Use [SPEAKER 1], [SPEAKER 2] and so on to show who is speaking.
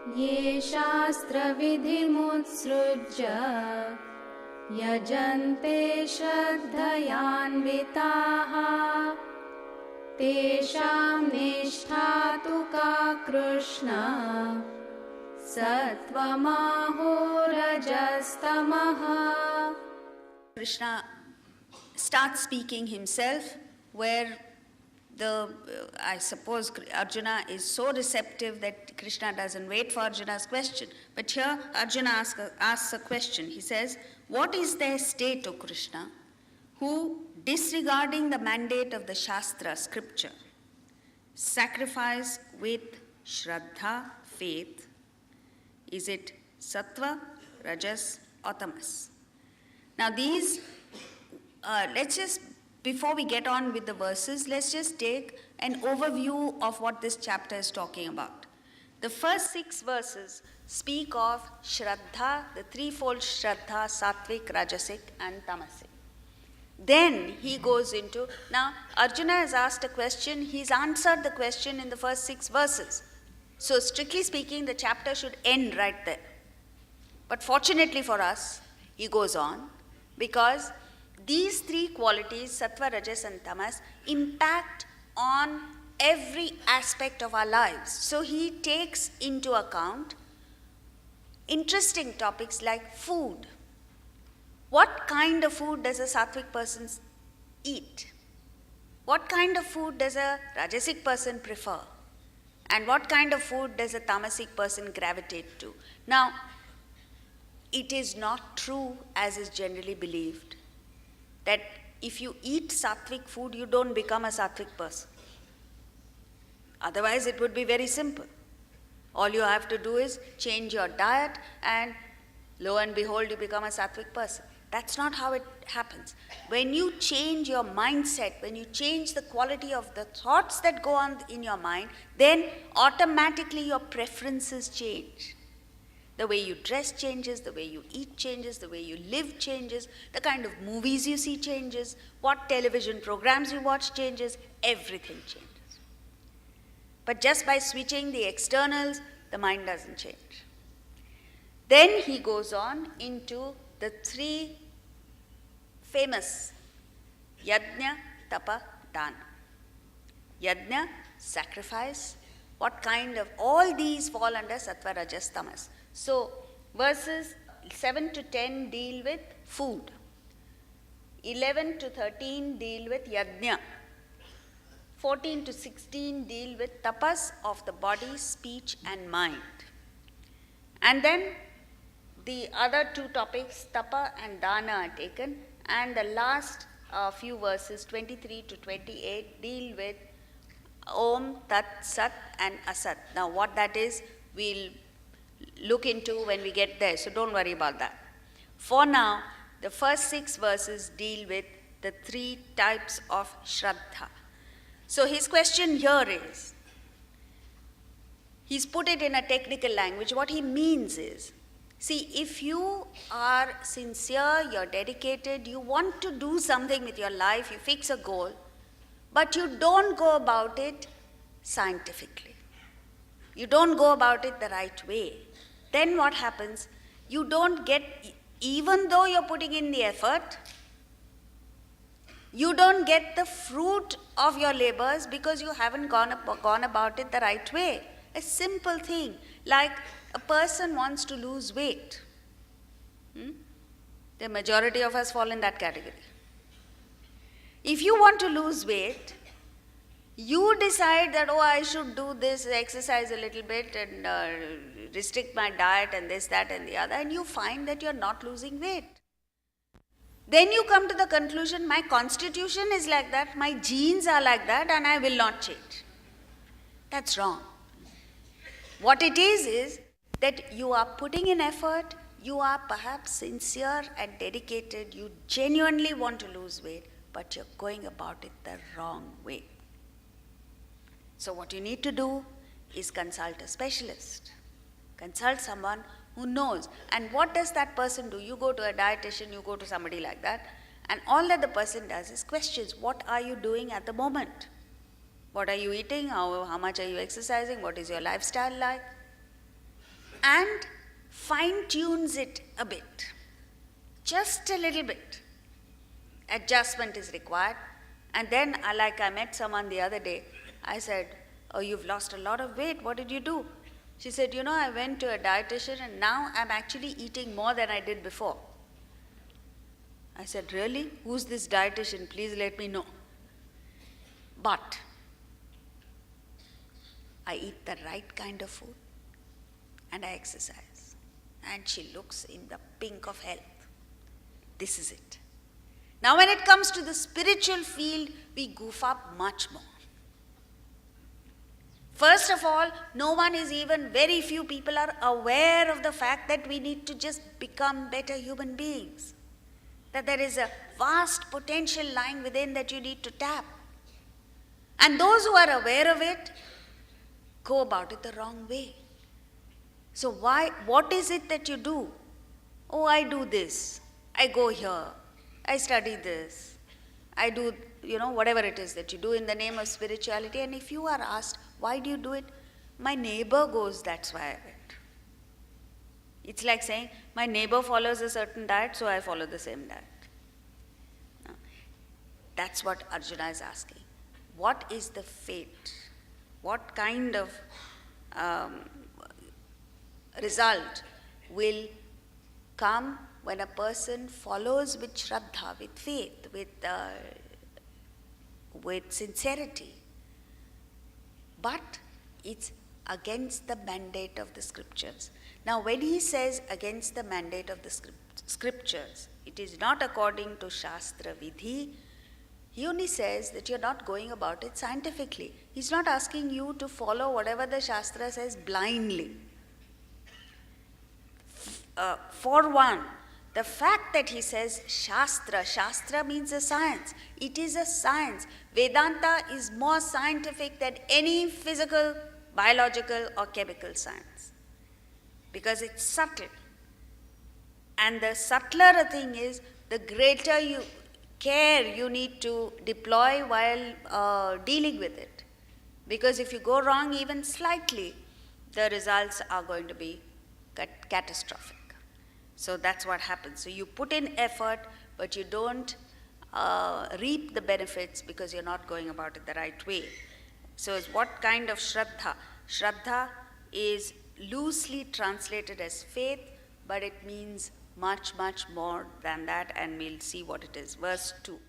[SPEAKER 1] ये शास्त्रविधिमुत्सृज्य यजन्ते श्रद्धयान्विताः तेषां निष्ठा तु का Krishna सत्त्वमाहो रजस्तमः.
[SPEAKER 2] Krishna starts speaking himself, where I suppose Arjuna is so receptive that Krishna doesn't wait for Arjuna's question. But here Arjuna asks a question. He says, what is their state, O Krishna, who, disregarding the mandate of the Shastra, scripture, sacrifice with Shraddha, faith? Is it sattva, rajas, or tamas? Now these, let's just, before we get on with the verses, let's just take an overview of what this chapter is talking about. The first 6 verses speak of Shraddha, the threefold Shraddha, sattvik, rajasik, and tamasik. Then he goes into, now Arjuna has asked a question, he's answered the question in the first 6 verses. So strictly speaking, the chapter should end right there. But fortunately for us, he goes on, because these 3 qualities, sattva, rajas, and tamas, impact on every aspect of our lives. So he takes into account interesting topics like food. What kind of food does a sattvic person eat? What kind of food does a rajasic person prefer? And what kind of food does a tamasic person gravitate to? Now, it is not true, as is generally believed, that if you eat sattvic food, you don't become a sattvic person. Otherwise, it would be very simple. All you have to do is change your diet, and lo and behold, you become a sattvic person. That's not how it happens. When you change your mindset, when you change the quality of the thoughts that go on in your mind, then automatically your preferences change. The way you dress changes, the way you eat changes, the way you live changes, the kind of movies you see changes, what television programs you watch changes, everything changes. But just by switching the externals, the mind doesn't change. Then he goes on into the 3 famous yajna, tapa, dana. Yajna, sacrifice. What kind of, all these fall under sattva, rajas, tamas. So verses 7 to 10 deal with food. 11 to 13 deal with yajna. 14 to 16 deal with tapas of the body, speech, and mind. And then the other 2 topics, tapa and dana, are taken, and the last few verses, 23 to 28, deal with Om Tat Sat and Asat. Now what that is, we'll look into when we get there, so don't worry about that. For now, the first 6 verses deal with the 3 types of Shraddha. So his question here is, he's put it in a technical language. What he means is, see, if you are sincere, you're dedicated, you want to do something with your life, you fix a goal, but you don't go about it scientifically. You don't go about it the right way. Then what happens? You don't get, even though you're putting in the effort, you don't get the fruit of your labors because you haven't gone about it the right way. A simple thing, like a person wants to lose weight. The majority of us fall in that category. If you want to lose weight, you decide that, oh, I should do this, exercise a little bit and restrict my diet and this, that, and the other, and you find that you're not losing weight. Then you come to the conclusion, my constitution is like that, my genes are like that, and I will not change. That's wrong. What it is that you are putting in effort, you are perhaps sincere and dedicated, you genuinely want to lose weight, but you're going about it the wrong way. So what you need to do is consult a specialist. Consult someone who knows. And what does that person do? You go to a dietitian, you go to somebody like that, and all that the person does is questions. What are you doing at the moment? What are you eating? How much are you exercising? What is your lifestyle like? and fine-tunes it a bit, just a little bit. Adjustment is required. And then, like I met someone the other day, I said, "Oh, you've lost a lot of weight. What did you do?" She said, I went to a dietitian and now I'm actually eating more than I did before. I said, "Really? Who's this dietitian? Please let me know." But I eat the right kind of food and I exercise. And she looks in the pink of health. This is it. Now when it comes to the spiritual field, we goof up much more. First of all, very few people are aware of the fact that we need to just become better human beings. That there is a vast potential lying within that you need to tap. And those who are aware of it go about it the wrong way. So what is it that you do? "Oh, I do this. I go here. I study this. I do, whatever it is that you do in the name of spirituality." And if you are asked, "Why do you do it?" "My neighbor goes, that's why I went." It's like saying, "My neighbor follows a certain diet, so I follow the same diet." No. That's what Arjuna is asking. What is the fate? What kind of result will come when a person follows with Shraddha, with faith, with sincerity? But it's against the mandate of the scriptures. Now, when he says against the mandate of the scriptures, it is not according to Shastra Vidhi. He only says that you're not going about it scientifically. He's not asking you to follow whatever the Shastra says blindly. For one, the fact that he says Shastra means a science. It is a science. Vedanta is more scientific than any physical, biological or chemical science. Because it's subtle. And the subtler a thing is, the greater care you need to deploy while dealing with it. Because if you go wrong even slightly, the results are going to be catastrophic. So that's what happens. So you put in effort, but you don't reap the benefits because you're not going about it the right way. So what kind of Shraddha? Shraddha is loosely translated as faith, but it means much, much more than that, and we'll see what it is. Verse 2.